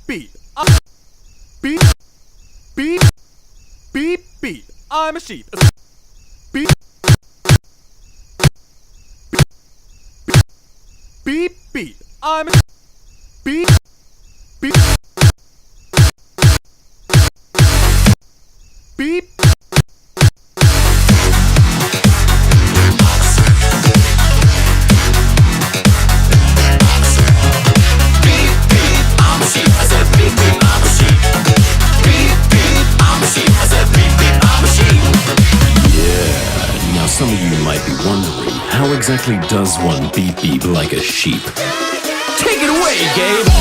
beep. Beep, beep, beep, beep. I'm a sheep. Beep, beep, beep. I'm a beep, beep, beep. Some of you might be wondering, how exactly does one beep beep like a sheep? Take it away, Gabe!